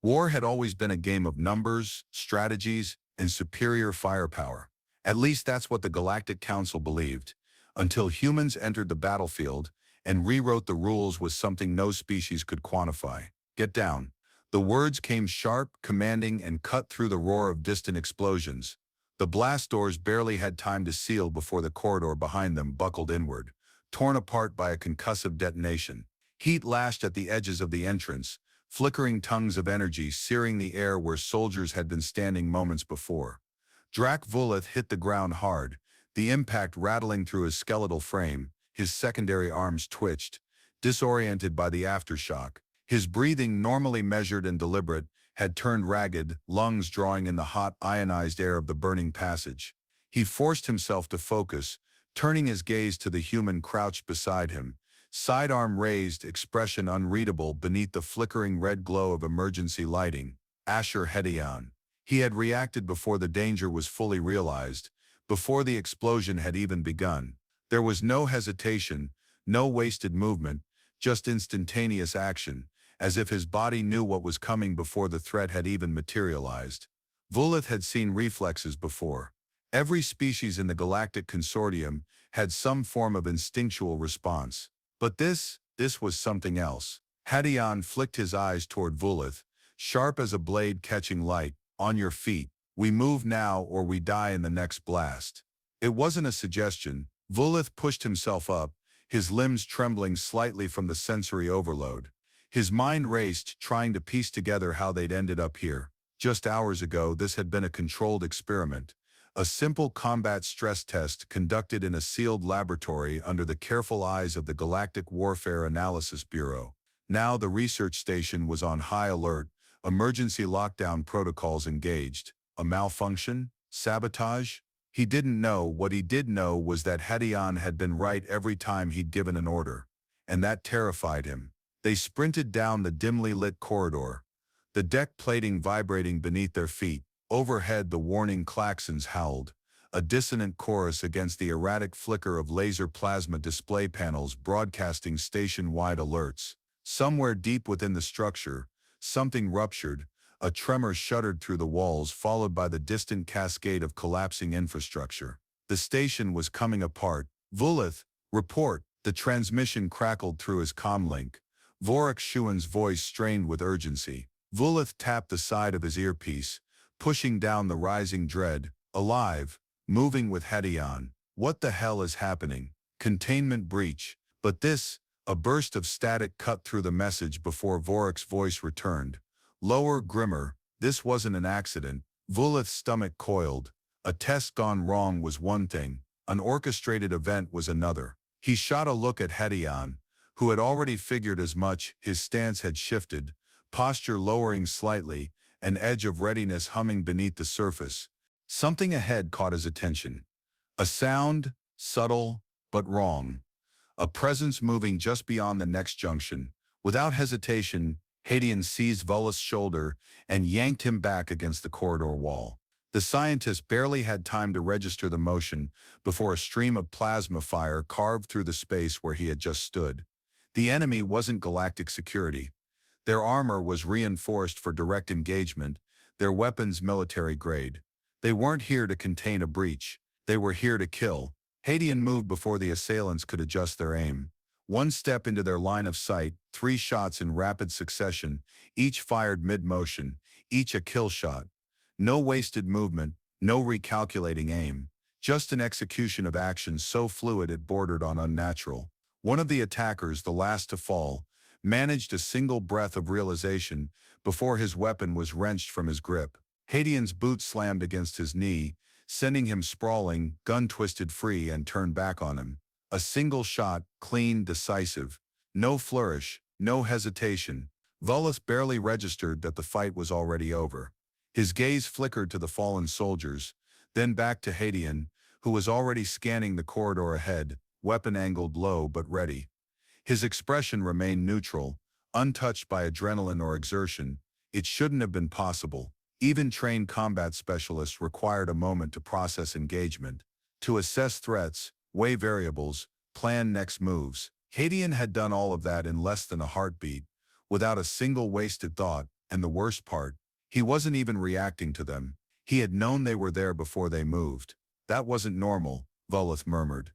War had always been a game of numbers, strategies, and superior firepower. At least that's what the Galactic Council believed, until humans entered the battlefield and rewrote the rules with something no species could quantify. Get down. The words came sharp, commanding, and cut through the roar of distant explosions. The blast doors barely had time to seal before the corridor behind them buckled inward, torn apart by a concussive detonation. Heat lashed at the edges of the entrance, flickering tongues of energy searing the air where soldiers had been standing moments before. Drak Vuleth hit the ground hard, the impact rattling through his skeletal frame. His secondary arms twitched, disoriented by the aftershock. His breathing, normally measured and deliberate, had turned ragged, lungs drawing in the hot, ionized air of the burning passage. He forced himself to focus, turning his gaze to the human crouched beside him, sidearm raised, expression unreadable beneath the flickering red glow of emergency lighting. Asher Hedion. He had reacted before the danger was fully realized, before the explosion had even begun. There was no hesitation, no wasted movement, just instantaneous action, as if his body knew what was coming before the threat had even materialized. Vuleth had seen reflexes before. Every species in the Galactic Consortium had some form of instinctual response. But this was something else. Hedion flicked his eyes toward Vuleth, sharp as a blade catching light. On your feet. We move now or we die in the next blast. It wasn't a suggestion. Vuleth pushed himself up, his limbs trembling slightly from the sensory overload. His mind raced, trying to piece together how they'd ended up here. Just hours ago, this had been a controlled experiment, a simple combat stress test conducted in a sealed laboratory under the careful eyes of the Galactic Warfare Analysis Bureau. Now the research station was on high alert, emergency lockdown protocols engaged. A malfunction? Sabotage? He didn't know. What he did know was that Hedion had been right every time he'd given an order, and that terrified him. They sprinted down the dimly lit corridor, the deck plating vibrating beneath their feet. Overhead the warning klaxons howled, a dissonant chorus against the erratic flicker of laser plasma display panels broadcasting station-wide alerts. Somewhere deep within the structure, something ruptured, a tremor shuddered through the walls followed by the distant cascade of collapsing infrastructure. The station was coming apart. Vuleth, report. The transmission crackled through his comlink. Vorik Shuan's voice strained with urgency. Vuleth tapped the side of his earpiece, pushing down the rising dread. Alive, moving with Hedion. What the hell is happening? Containment breach. But this, a burst of static cut through the message before Vorik's voice returned. Lower, grimmer. This wasn't an accident. Vuleth's stomach coiled. A test gone wrong was one thing. An orchestrated event was another. He shot a look at Hedion, who had already figured as much. His stance had shifted, posture lowering slightly, an edge of readiness humming beneath the surface. Something ahead caught his attention. A sound, subtle, but wrong. A presence moving just beyond the next junction. Without hesitation, Hedion seized Vuleth's shoulder and yanked him back against the corridor wall. The scientist barely had time to register the motion before a stream of plasma fire carved through the space where he had just stood. The enemy wasn't galactic security. Their armor was reinforced for direct engagement, their weapons military grade. They weren't here to contain a breach. They were here to kill. Hedion moved before the assailants could adjust their aim. One step into their line of sight, 3 shots in rapid succession, each fired mid-motion, each a kill shot. No wasted movement, no recalculating aim, just an execution of action so fluid it bordered on unnatural. One of the attackers, the last to fall, managed a single breath of realization before his weapon was wrenched from his grip. Hedion's boot slammed against his knee, sending him sprawling, gun twisted free and turned back on him. A single shot, clean, decisive. No flourish, no hesitation. Vuleth barely registered that the fight was already over. His gaze flickered to the fallen soldiers, then back to Hedion, who was already scanning the corridor ahead, weapon angled low but ready. His expression remained neutral, untouched by adrenaline or exertion. It shouldn't have been possible. Even trained combat specialists required a moment to process engagement, to assess threats, weigh variables, plan next moves. Hedion had done all of that in less than a heartbeat, without a single wasted thought, And the worst part, he wasn't even reacting to them. He had known they were there before they moved. That wasn't normal, Volith murmured.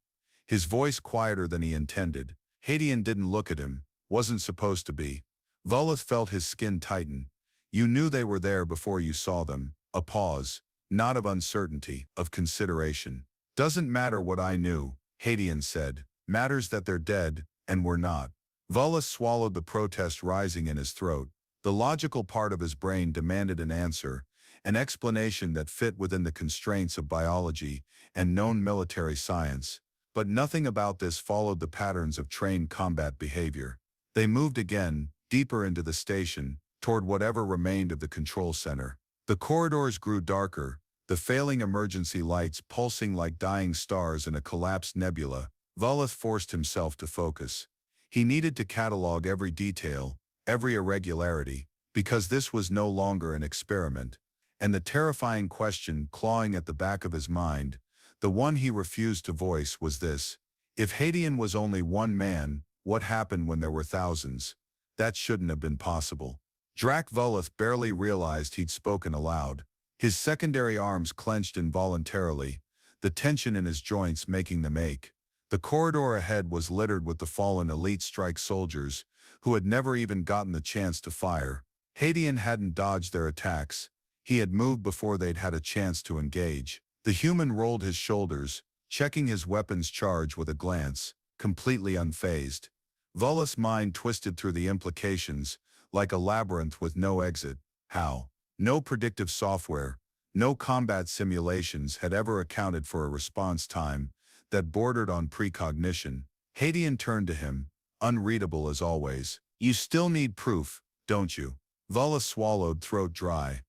His voice quieter than he intended. Hadian didn't look at him, wasn't supposed to be. Volith felt his skin tighten. You knew they were there before you saw them. A pause, not of uncertainty, of consideration. Doesn't matter what I knew, Hadian said. Matters that they're dead, and we're not. Volith swallowed the protest rising in his throat. The logical part of his brain demanded an answer, an explanation that fit within the constraints of biology and known military science. But nothing about this followed the patterns of trained combat behavior. They moved again, deeper into the station, toward whatever remained of the control center. The corridors grew darker, the failing emergency lights pulsing like dying stars in a collapsed nebula. Volith forced himself to focus. He needed to catalog every detail, every irregularity, because this was no longer an experiment. And the terrifying question clawing at the back of his mind, the one he refused to voice, was this: if Hadian was only one man, what happened when there were thousands? That shouldn't have been possible. Drak Volith barely realized he'd spoken aloud. His secondary arms clenched involuntarily, the tension in his joints making them ache. The corridor ahead was littered with the fallen elite strike soldiers, who had never even gotten the chance to fire. Hadian hadn't dodged their attacks. He had moved before they'd had a chance to engage. The human rolled his shoulders, checking his weapon's charge with a glance, completely unfazed. Volith's mind twisted through the implications, like a labyrinth with no exit. How? No predictive software, no combat simulations had ever accounted for a response time that bordered on precognition. Hadian turned to him, unreadable as always. You still need proof, don't you? Volith swallowed, throat dry.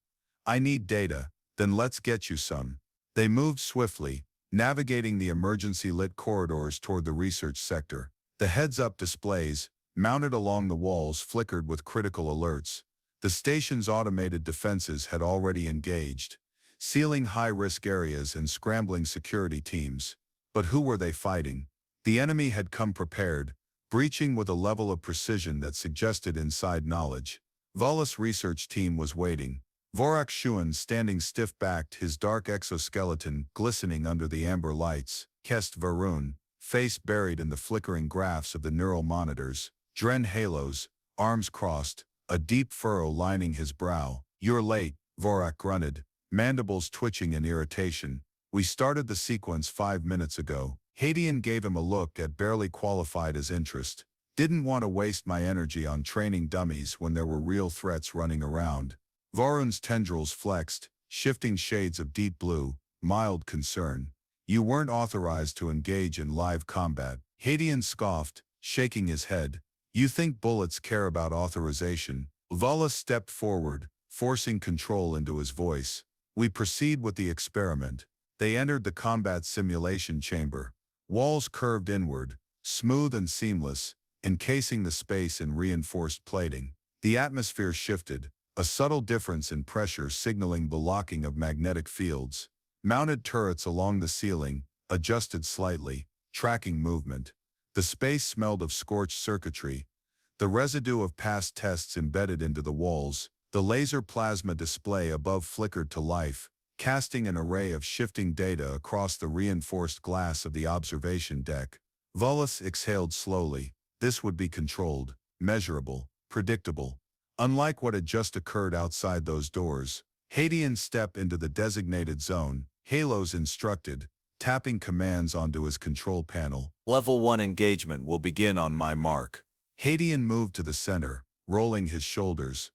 I need data, then let's get you some. They moved swiftly, navigating the emergency-lit corridors toward the research sector. The heads-up displays, mounted along the walls, flickered with critical alerts. The station's automated defenses had already engaged, sealing high-risk areas and scrambling security teams. But who were they fighting? The enemy had come prepared, breaching with a level of precision that suggested inside knowledge. Volith's research team was waiting. Vorak Shuan standing stiff-backed, his dark exoskeleton glistening under the amber lights. Kest Varun, face buried in the flickering graphs of the neural monitors. Dren Halos, arms crossed, a deep furrow lining his brow. You're late, Vorak grunted, mandibles twitching in irritation. We started the sequence 5 minutes ago. Hadian gave him a look that barely qualified as interest. Didn't want to waste my energy on training dummies when there were real threats running around. Varun's tendrils flexed, shifting shades of deep blue, mild concern. You weren't authorized to engage in live combat. Hadian scoffed, shaking his head. You think bullets care about authorization? Volith stepped forward, forcing control into his voice. We proceed with the experiment. They entered the combat simulation chamber. Walls curved inward, smooth and seamless, encasing the space in reinforced plating. The atmosphere shifted, a subtle difference in pressure signaling the locking of magnetic fields. Mounted turrets along the ceiling, adjusted slightly, tracking movement. The space smelled of scorched circuitry, the residue of past tests embedded into the walls. The laser plasma display above flickered to life, casting an array of shifting data across the reinforced glass of the observation deck. Volith exhaled slowly. This would be controlled, measurable, predictable. Unlike what had just occurred outside those doors. Hadian stepped into the designated zone, Halos instructed, tapping commands onto his control panel. Level 1 engagement will begin on my mark. Hadian moved to the center, rolling his shoulders.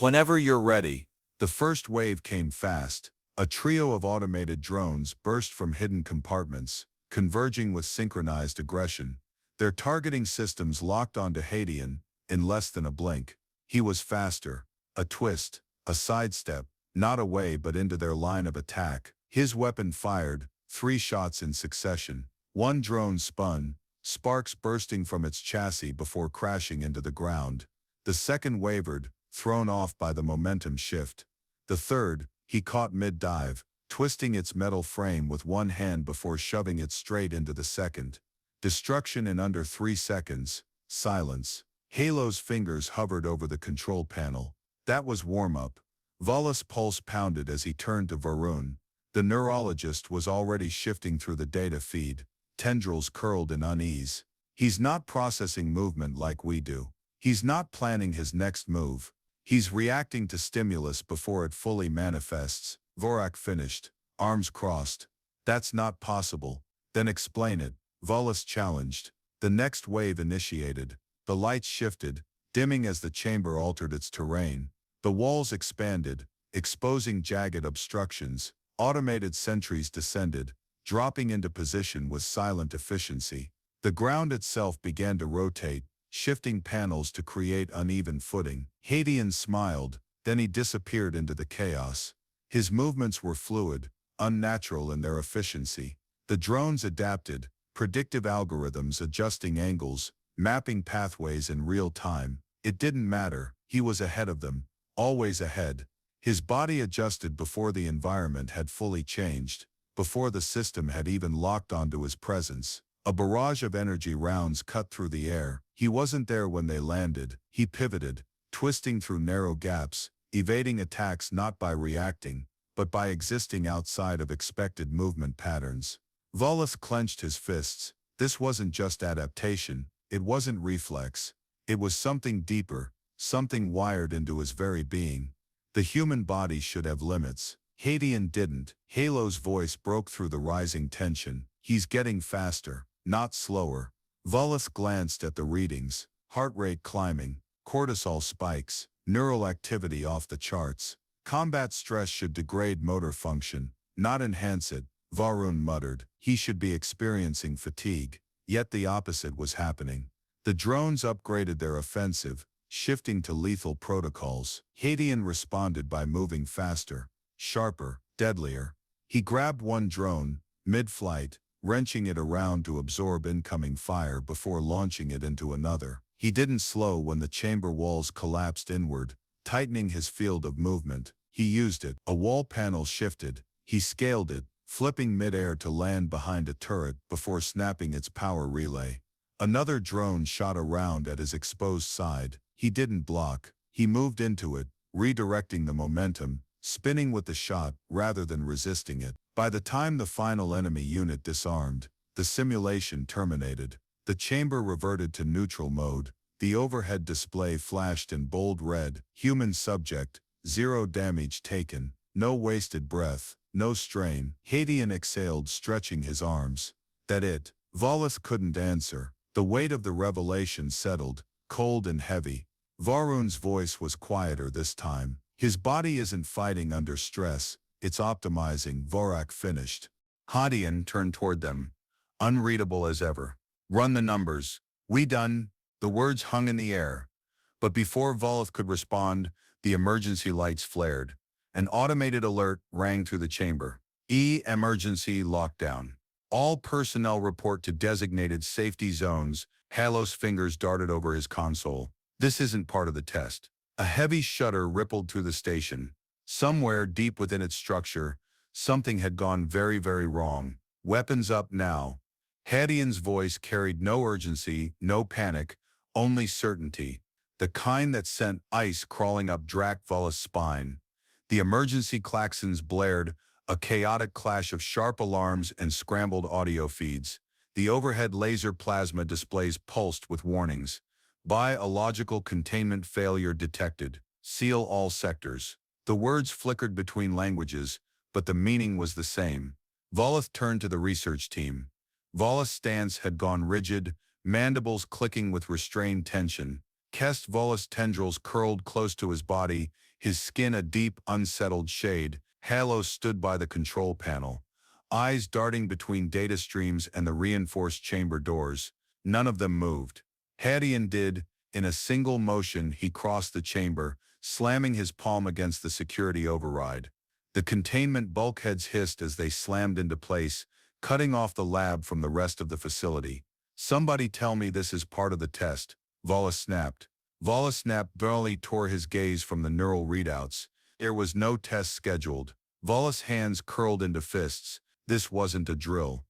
Whenever you're ready. The first wave came fast. A trio of automated drones burst from hidden compartments, converging with synchronized aggression. Their targeting systems locked onto Hadian in less than a blink. He was faster. A twist, a sidestep, not away but into their line of attack. His weapon fired, 3 shots in succession. One drone spun, sparks bursting from its chassis before crashing into the ground. The second wavered, thrown off by the momentum shift. The third, he caught mid-dive, twisting its metal frame with one hand before shoving it straight into the second. Destruction in under 3 seconds. Silence. Halo's fingers hovered over the control panel. That was warm-up. Wallace's pulse pounded as he turned to Varun. The neurologist was already shifting through the data feed, tendrils curled in unease. He's not processing movement like we do. He's not planning his next move. He's reacting to stimulus before it fully manifests. Vorak finished, arms crossed. That's not possible. Then explain it, Wallace challenged. The next wave initiated. The lights shifted, dimming as the chamber altered its terrain. The walls expanded, exposing jagged obstructions. Automated sentries descended, dropping into position with silent efficiency. The ground itself began to rotate, shifting panels to create uneven footing. Hadian smiled, then he disappeared into the chaos. His movements were fluid, unnatural in their efficiency. The drones adapted, predictive algorithms adjusting angles, mapping pathways in real time. It didn't matter, he was ahead of them, always ahead. His body adjusted before the environment had fully changed, before the system had even locked onto his presence. A barrage of energy rounds cut through the air. He wasn't there when they landed. He pivoted, twisting through narrow gaps, evading attacks not by reacting, but by existing outside of expected movement patterns. Wallace clenched his fists. This wasn't just adaptation. It wasn't reflex. It was something deeper, something wired into his very being. The human body should have limits. Hadian didn't. Halo's voice broke through the rising tension. He's getting faster, not slower. Wallace glanced at the readings. Heart rate climbing, cortisol spikes, neural activity off the charts. Combat stress should degrade motor function, not enhance it, Varun muttered. He should be experiencing fatigue. Yet the opposite was happening. The drones upgraded their offensive, shifting to lethal protocols. Hadian responded by moving faster, sharper, deadlier. He grabbed one drone, mid-flight, wrenching it around to absorb incoming fire before launching it into another. He didn't slow when the chamber walls collapsed inward, tightening his field of movement. He used it. A wall panel shifted. He scaled it, flipping mid-air to land behind a turret before snapping its power relay. Another drone shot around at his exposed side. He didn't block. He moved into it, redirecting the momentum, spinning with the shot rather than resisting it. By the time the final enemy unit disarmed, the simulation terminated. The chamber reverted to neutral mode. The overhead display flashed in bold red. Human subject, 0 damage taken, no wasted breath, no strain. Hadian exhaled, stretching his arms. That it? Wallace couldn't answer. The weight of the revelation settled, cold and heavy. Varun's voice was quieter this time. His body isn't fighting under stress, it's optimizing. Vorak finished. Hadian turned toward them, unreadable as ever. Run the numbers. We done? The words hung in the air. But before Wallace could respond, the emergency lights flared. An automated alert rang through the chamber. Emergency lockdown. All personnel report to designated safety zones. Halo's fingers darted over his console. This isn't part of the test. A heavy shudder rippled through the station. Somewhere deep within its structure, something had gone very, very wrong. Weapons up now. Hadian's voice carried no urgency, no panic, only certainty. The kind that sent ice crawling up Wallace's spine. The emergency klaxons blared, a chaotic clash of sharp alarms and scrambled audio feeds. The overhead laser plasma displays pulsed with warnings. Biological containment failure detected. Seal all sectors. The words flickered between languages, but the meaning was the same. Wallace turned to the research team. Wallace's stance had gone rigid, mandibles clicking with restrained tension. Wallace's tendrils curled close to his body, his skin a deep, unsettled shade. Halo stood by the control panel, eyes darting between data streams and the reinforced chamber doors. None of them moved. Hadian did. In a single motion, he crossed the chamber, slamming his palm against the security override. The containment bulkheads hissed as they slammed into place, cutting off the lab from the rest of the facility. Somebody tell me this is part of the test, Wallace snapped. Wallace barely tore his gaze from the neural readouts. There was no test scheduled. Wallace's hands curled into fists. This wasn't a drill.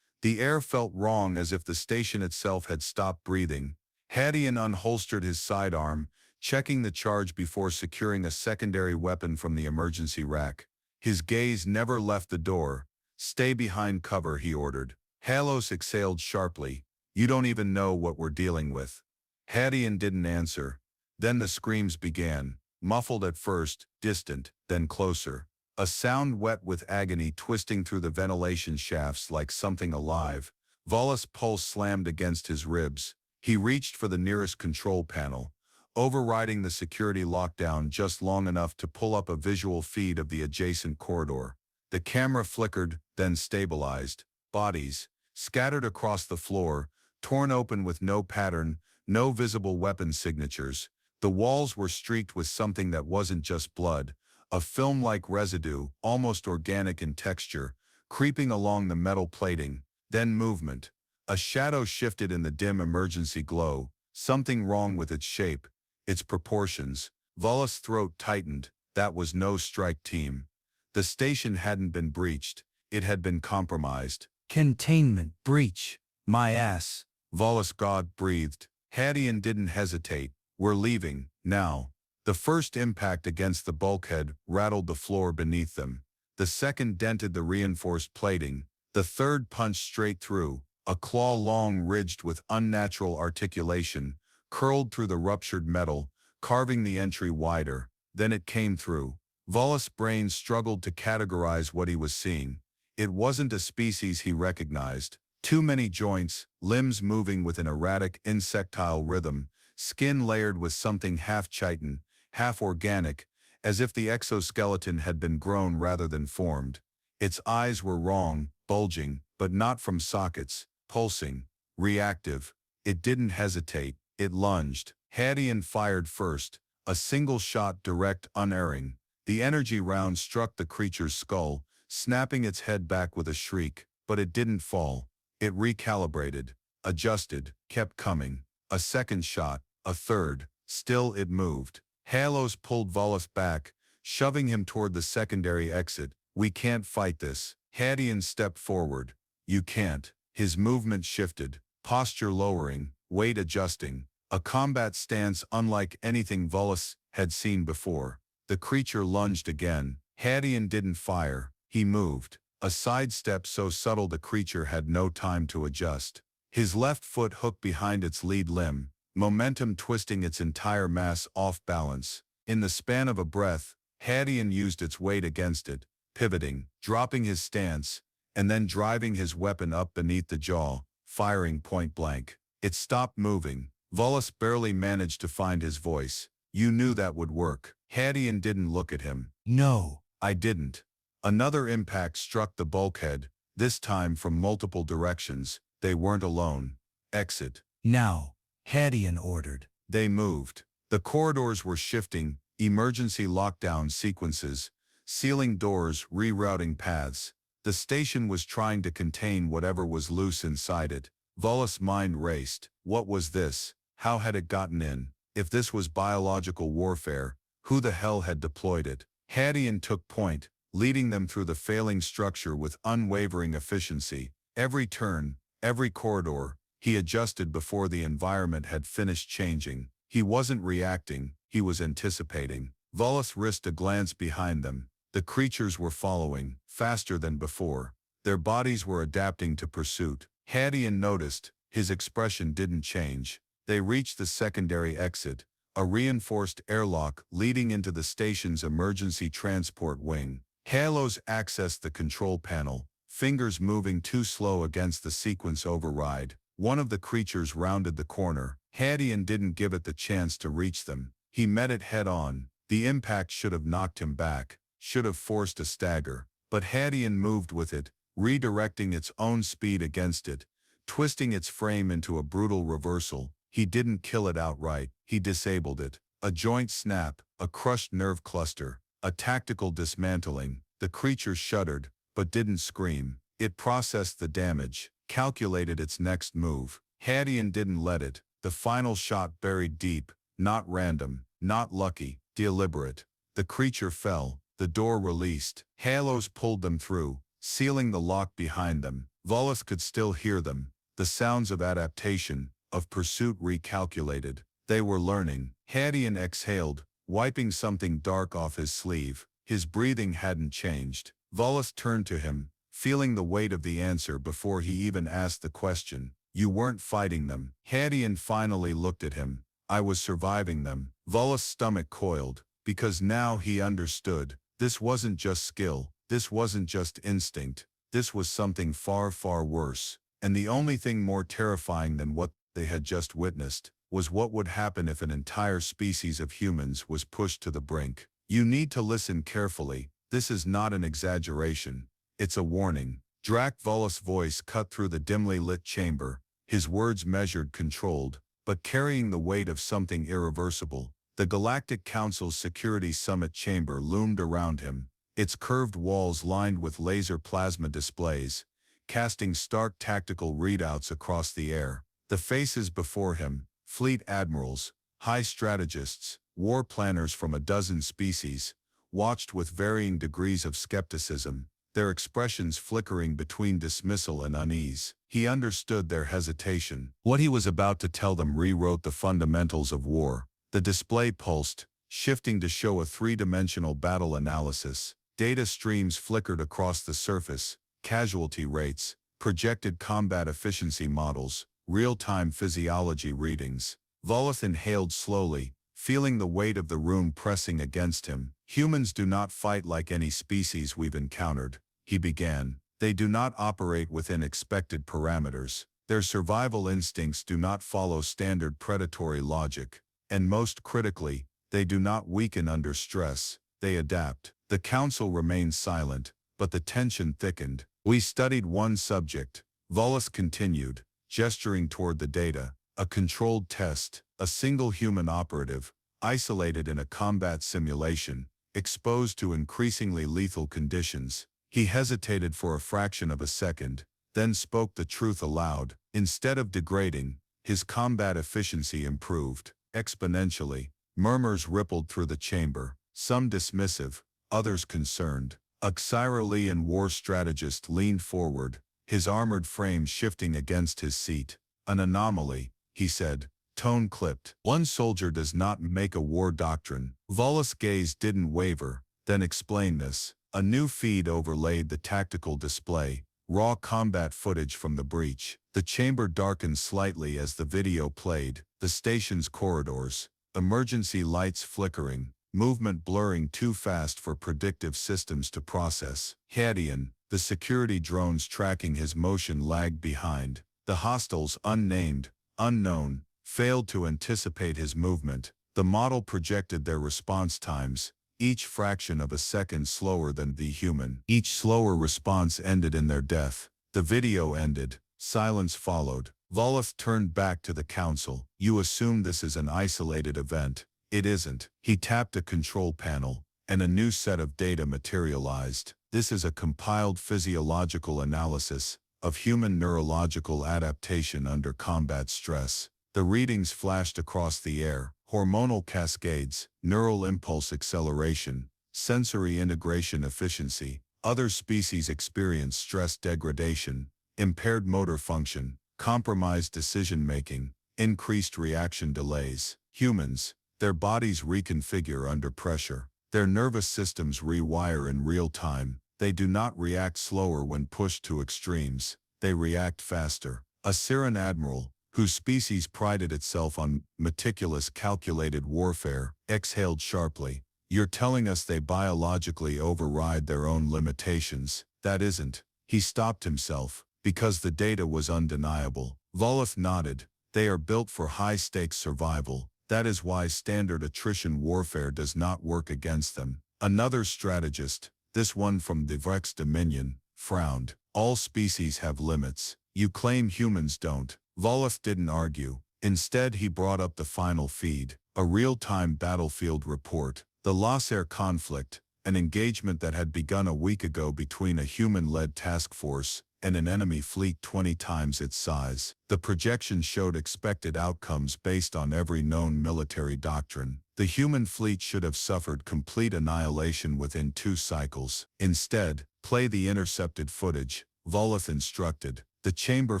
The air felt wrong, as if the station itself had stopped breathing. Hadian unholstered his sidearm, checking the charge before securing a secondary weapon from the emergency rack. His gaze never left the door. "Stay behind cover," he ordered. Halos exhaled sharply. "You don't even know what we're dealing with." Hadian didn't answer. Then the screams began, muffled at first, distant, then closer. A sound wet with agony twisting through the ventilation shafts like something alive. Volus' pulse slammed against his ribs. He reached for the nearest control panel, overriding the security lockdown just long enough to pull up a visual feed of the adjacent corridor. The camera flickered, then stabilized. Bodies, scattered across the floor, torn open with no pattern, no visible weapon signatures. The walls were streaked with something that wasn't just blood, a film-like residue, almost organic in texture, creeping along the metal plating. Then movement. A shadow shifted in the dim emergency glow, something wrong with its shape, its proportions. Volus' throat tightened. That was no strike team. The station hadn't been breached. It had been compromised. "Containment breach, my ass." Volus God breathed. Hadian didn't hesitate. "We're leaving, now." The first impact against the bulkhead rattled the floor beneath them. The second dented the reinforced plating. The third punched straight through, a claw long ridged with unnatural articulation, curled through the ruptured metal, carving the entry wider. Then it came through. Volus' brain struggled to categorize what he was seeing. It wasn't a species he recognized. Too many joints, limbs moving with an erratic insectile rhythm, skin layered with something half chitin, half organic, as if the exoskeleton had been grown rather than formed. Its eyes were wrong, bulging, but not from sockets, pulsing, reactive. It didn't hesitate. It lunged. Hadian fired first, a single shot, direct, unerring. The energy round struck the creature's skull, snapping its head back with a shriek, but it didn't fall. It recalibrated, adjusted, kept coming. A second shot, a third. Still it moved. Halos pulled Volus back, shoving him toward the secondary exit. "We can't fight this." Hadian stepped forward. "You can't." His movement shifted, posture lowering, weight adjusting. A combat stance unlike anything Volus had seen before. The creature lunged again. Hadian didn't fire. He moved. A sidestep so subtle the creature had no time to adjust. His left foot hooked behind its lead limb, momentum twisting its entire mass off balance. In the span of a breath, Hadian used its weight against it, pivoting, dropping his stance, and then driving his weapon up beneath the jaw, firing point blank. It stopped moving. Volus barely managed to find his voice. "You knew that would work." Hadian didn't look at him. "No, "I didn't." Another impact struck the bulkhead, this time from multiple directions. They weren't alone. "Exit." now," Hadian ordered. They moved. The corridors were shifting, emergency lockdown sequences, sealing doors, rerouting paths. The station was trying to contain whatever was loose inside it. Volus' mind raced. What was this? How had it gotten in? If this was biological warfare, who the hell had deployed it? Hadian took point, leading them through the failing structure with unwavering efficiency. Every turn, every corridor, he adjusted before the environment had finished changing. He wasn't reacting, he was anticipating. Volus risked a glance behind them. The creatures were following, faster than before. Their bodies were adapting to pursuit. Hadian noticed. His expression didn't change. They reached the secondary exit, a reinforced airlock leading into the station's emergency transport wing. Halos accessed the control panel, fingers moving too slow against the sequence override. One of the creatures rounded the corner. Hadian didn't give it the chance to reach them. He met it head-on. The impact should have knocked him back, should have forced a stagger. But Hadian moved with it, redirecting its own speed against it, twisting its frame into a brutal reversal. He didn't kill it outright, he disabled it. A joint snap, a crushed nerve cluster, a tactical dismantling. The creature shuddered, but didn't scream. It processed the damage, calculated its next move. Hadian didn't let it. The final shot buried deep, not random, not lucky, deliberate. The creature fell, the door released. Halos pulled them through, sealing the lock behind them. Volus could still hear them, the sounds of adaptation, of pursuit recalculated. They were learning. Hadian exhaled, wiping something dark off his sleeve. His breathing hadn't changed. Volith turned to him, feeling the weight of the answer before he even asked the question. You weren't fighting them. Hadian finally looked at him. I was surviving them. Volith's stomach coiled, because now he understood. This wasn't just skill. This wasn't just instinct. This was something far, far worse. And the only thing more terrifying than what they had just witnessed was what would happen if an entire species of humans was pushed to the brink. You need to listen carefully. This is not an exaggeration. It's a warning. Drak Volith's voice cut through the dimly lit chamber, his words measured, controlled, but carrying the weight of something irreversible. The Galactic Council's Security Summit chamber loomed around him, its curved walls lined with laser plasma displays, casting stark tactical readouts across the air. The faces before him, fleet admirals, high strategists, war planners from a dozen species, watched with varying degrees of skepticism, their expressions flickering between dismissal and unease. He understood their hesitation. What he was about to tell them rewrote the fundamentals of war. The display pulsed, shifting to show a three-dimensional battle analysis. Data streams flickered across the surface, casualty rates, projected combat efficiency models, real-time physiology readings. Volith inhaled slowly, feeling the weight of the room pressing against him. Humans do not fight like any species we've encountered, he began. They do not operate within expected parameters. Their survival instincts do not follow standard predatory logic. And most critically, they do not weaken under stress, they adapt. The council remained silent, but the tension thickened. We studied one subject, Volith continued, gesturing toward the data, a controlled test, a single human operative, isolated in a combat simulation, exposed to increasingly lethal conditions. He hesitated for a fraction of a second, then spoke the truth aloud. Instead of degrading, his combat efficiency improved. Exponentially, murmurs rippled through the chamber, some dismissive, others concerned. A Xyrilian war strategist leaned forward, his armored frame shifting against his seat. An anomaly, he said, tone clipped. One soldier does not make a war doctrine. Volith's gaze didn't waver, then explain this. A new feed overlaid the tactical display, raw combat footage from the breach. The chamber darkened slightly as the video played, the station's corridors, emergency lights flickering, movement blurring too fast for predictive systems to process. Hadian, the security drones tracking his motion, lagged behind. The hostiles, unnamed, unknown, failed to anticipate his movement. The model projected their response times, each fraction of a second slower than the human. Each slower response ended in their death. The video ended. Silence followed. Volith turned back to the council. You assume this is an isolated event. It isn't. He tapped a control panel, and a new set of data materialized. This is a compiled physiological analysis of human neurological adaptation under combat stress. The readings flashed across the air: hormonal cascades, neural impulse acceleration, sensory integration efficiency. Other species experience stress degradation, impaired motor function, compromised decision-making, increased reaction delays. Humans, their bodies reconfigure under pressure. Their nervous systems rewire in real time. They do not react slower when pushed to extremes. They react faster. A Siren admiral, whose species prided itself on meticulous calculated warfare, exhaled sharply. You're telling us they biologically override their own limitations? That isn't. He stopped himself, because the data was undeniable. Volith nodded. They are built for high-stakes survival. That is why standard attrition warfare does not work against them. Another strategist, this one from the Vrex Dominion, frowned. All species have limits. You claim humans don't. Volith didn't argue. Instead, he brought up the final feed, a real-time battlefield report. The Lasser conflict, an engagement that had begun a week ago between a human-led task force and an enemy fleet 20 times its size. The projection showed expected outcomes based on every known military doctrine. The human fleet should have suffered complete annihilation within 2 cycles. Instead, play the intercepted footage, Volith instructed. The chamber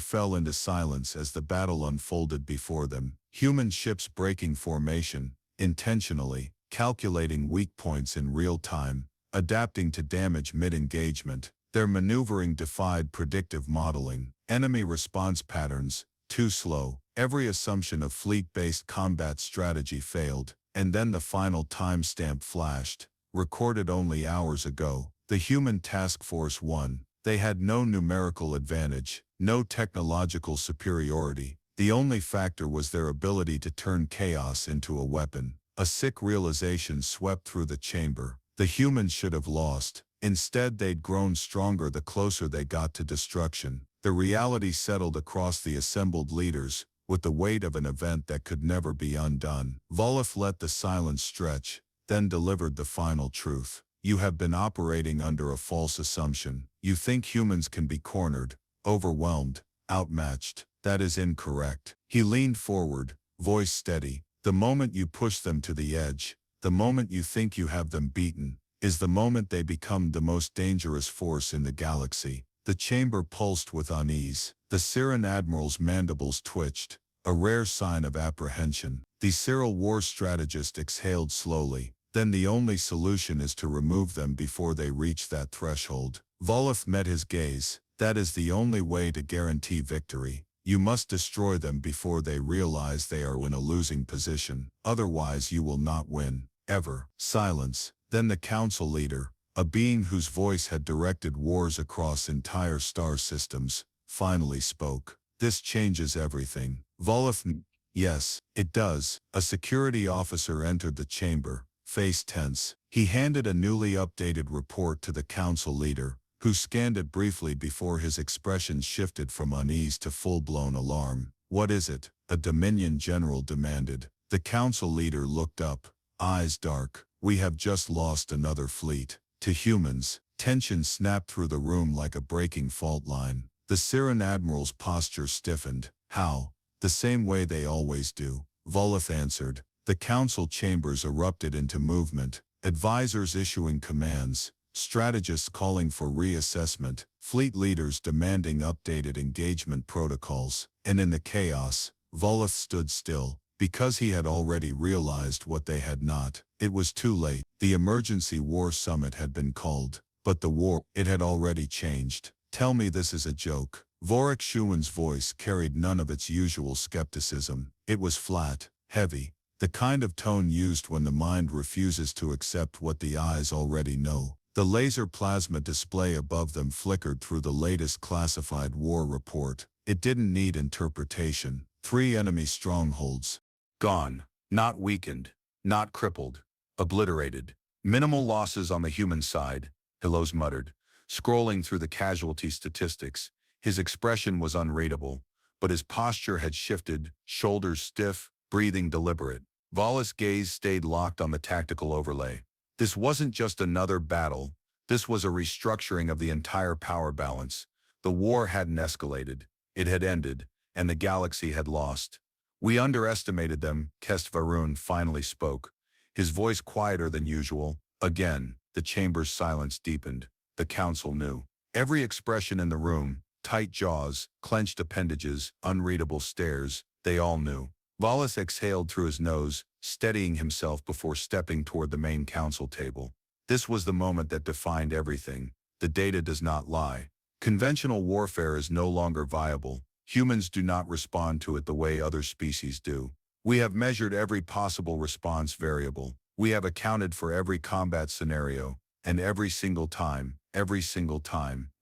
fell into silence as the battle unfolded before them. Human ships breaking formation, intentionally, calculating weak points in real time, adapting to damage mid-engagement. Their maneuvering defied predictive modeling. Enemy response patterns, too slow. Every assumption of fleet-based combat strategy failed, and then the final timestamp flashed, recorded only hours ago. The human task force won. They had no numerical advantage, no technological superiority. The only factor was their ability to turn chaos into a weapon. A sick realization swept through the chamber. The humans should have lost. Instead, they'd grown stronger the closer they got to destruction. The reality settled across the assembled leaders, with the weight of an event that could never be undone. Volith let the silence stretch, then delivered the final truth. You have been operating under a false assumption. You think humans can be cornered, overwhelmed, outmatched. That is incorrect. He leaned forward, voice steady. The moment you push them to the edge, the moment you think you have them beaten, is the moment they become the most dangerous force in the galaxy. The chamber pulsed with unease. The Siren Admiral's mandibles twitched, a rare sign of apprehension. The Cyril war strategist exhaled slowly. Then the only solution is to remove them before they reach that threshold. Volith met his gaze. That is the only way to guarantee victory. You must destroy them before they realize they are in a losing position. Otherwise you will not win, ever. Silence. Then the council leader, a being whose voice had directed wars across entire star systems, finally spoke. This changes everything. Volith, yes, it does. A security officer entered the chamber, face tense. He handed a newly updated report to the council leader, who scanned it briefly before his expression shifted from unease to full-blown alarm. What is it? A Dominion general demanded. The council leader looked up, eyes dark. We have just lost another fleet. To humans, tension snapped through the room like a breaking fault line. The Siren Admiral's posture stiffened. How? The same way they always do. Volith answered. The council chambers erupted into movement, advisors issuing commands, strategists calling for reassessment, fleet leaders demanding updated engagement protocols. And in the chaos, Volith stood still, because he had already realized what they had not. It was too late. The emergency war summit had been called, but the war, it had already changed. Tell me this is a joke. Vorik Shuan's voice carried none of its usual skepticism. It was flat, heavy, the kind of tone used when the mind refuses to accept what the eyes already know. The laser plasma display above them flickered through the latest classified war report. It didn't need interpretation. 3 enemy strongholds. Gone. Not weakened. Not crippled. Obliterated. Minimal losses on the human side, Hilos muttered, scrolling through the casualty statistics. His expression was unreadable, but his posture had shifted, shoulders stiff, breathing deliberate. Volith's gaze stayed locked on the tactical overlay. This wasn't just another battle. This was a restructuring of the entire power balance. The war hadn't escalated. It had ended, and the galaxy had lost. We underestimated them, Kest Varun finally spoke, his voice quieter than usual. Again, the chamber's silence deepened. The council knew. Every expression in the room, tight jaws, clenched appendages, unreadable stares, they all knew. Volith exhaled through his nose, steadying himself before stepping toward the main council table. This was the moment that defined everything. The data does not lie. Conventional warfare is no longer viable. Humans do not respond to it the way other species do. We have measured every possible response variable. We have accounted for every combat scenario, and every single time,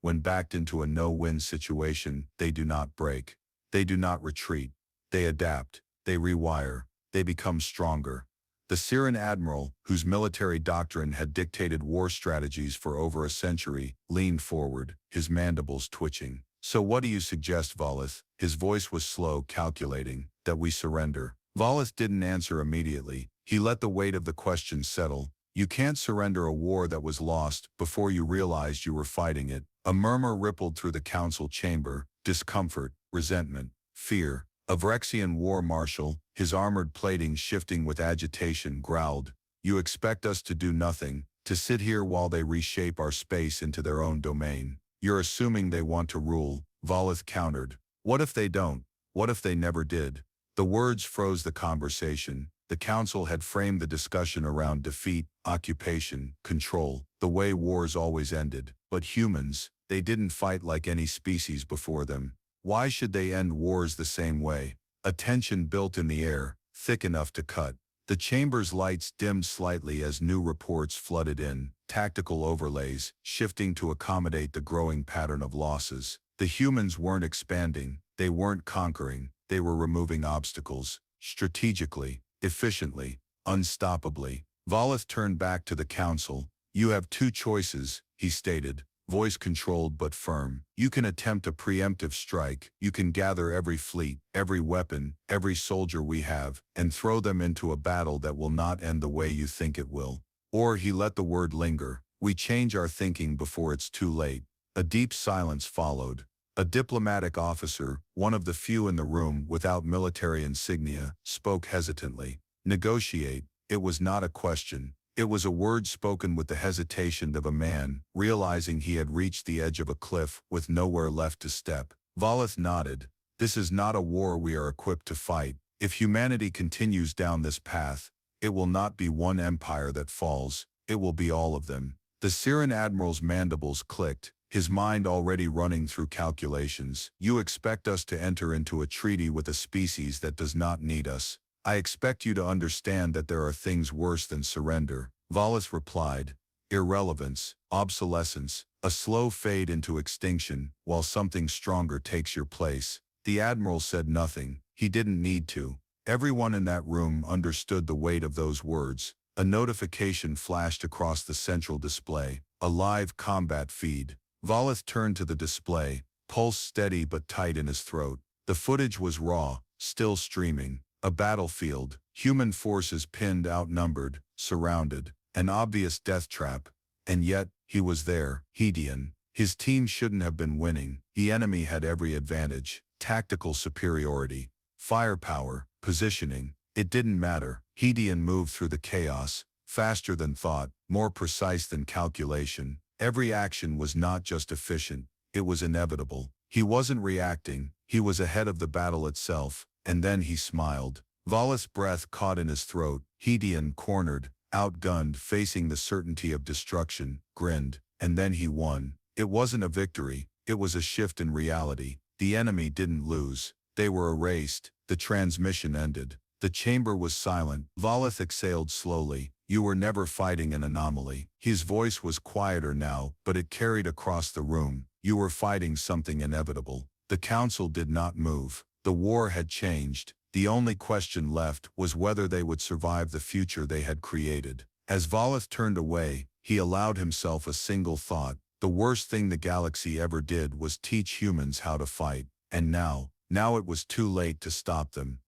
when backed into a no-win situation, they do not break. They do not retreat. They adapt. They rewire. They become stronger. The Siren Admiral, whose military doctrine had dictated war strategies for over a century, leaned forward, his mandibles twitching. So what do you suggest, Volith? His voice was slow, calculating. That we surrender. Volith didn't answer immediately. He let the weight of the question settle. You can't surrender a war that was lost before you realized you were fighting it. A murmur rippled through the council chamber. Discomfort, resentment, fear. A Vrexian war marshal, his armored plating shifting with agitation, growled, "You expect us to do nothing, to sit here while they reshape our space into their own domain. You're assuming they want to rule," Volith countered. "What if they don't? What if they never did?" The words froze the conversation. The council had framed the discussion around defeat, occupation, control, the way wars always ended. But humans, they didn't fight like any species before them. Why should they end wars the same way? A tension built in the air, thick enough to cut. The chamber's lights dimmed slightly as new reports flooded in, tactical overlays, shifting to accommodate the growing pattern of losses. The humans weren't expanding, they weren't conquering, they were removing obstacles, strategically, efficiently, unstoppably. Volith turned back to the council. You have two choices, he stated, voice controlled but firm. You can attempt a preemptive strike. You can gather every fleet, every weapon, every soldier we have, and throw them into a battle that will not end the way you think it will. Or he let the word linger. We change our thinking before it's too late. A deep silence followed. A diplomatic officer, one of the few in the room without military insignia, spoke hesitantly. Negotiate. It was not a question. It was a word spoken with the hesitation of a man, realizing he had reached the edge of a cliff with nowhere left to step. Volith nodded. This is not a war we are equipped to fight. If humanity continues down this path, it will not be one empire that falls, it will be all of them. The Siren admiral's mandibles clicked, his mind already running through calculations. You expect us to enter into a treaty with a species that does not need us. I expect you to understand that there are things worse than surrender. Volith replied. Irrelevance, obsolescence, a slow fade into extinction, while something stronger takes your place. The admiral said nothing. He didn't need to. Everyone in that room understood the weight of those words. A notification flashed across the central display. A live combat feed. Volith turned to the display, pulse steady but tight in his throat. The footage was raw, still streaming. A battlefield, human forces pinned, outnumbered, surrounded, an obvious death trap. And yet, he was there, Hedion. His team shouldn't have been winning. The enemy had every advantage. Tactical superiority, firepower, positioning. It didn't matter. Hedion moved through the chaos, faster than thought, more precise than calculation. Every action was not just efficient, it was inevitable. He wasn't reacting, he was ahead of the battle itself. And then he smiled. Volith's breath caught in his throat. Hedion, cornered, outgunned, facing the certainty of destruction, grinned. And then he won. It wasn't a victory, it was a shift in reality. The enemy didn't lose. They were erased. The transmission ended. The chamber was silent. Volith exhaled slowly. You were never fighting an anomaly. His voice was quieter now, but it carried across the room. You were fighting something inevitable. The council did not move. The war had changed. The only question left was whether they would survive the future they had created. As Volith turned away, he allowed himself a single thought. The worst thing the galaxy ever did was teach humans how to fight. And now it was too late to stop them.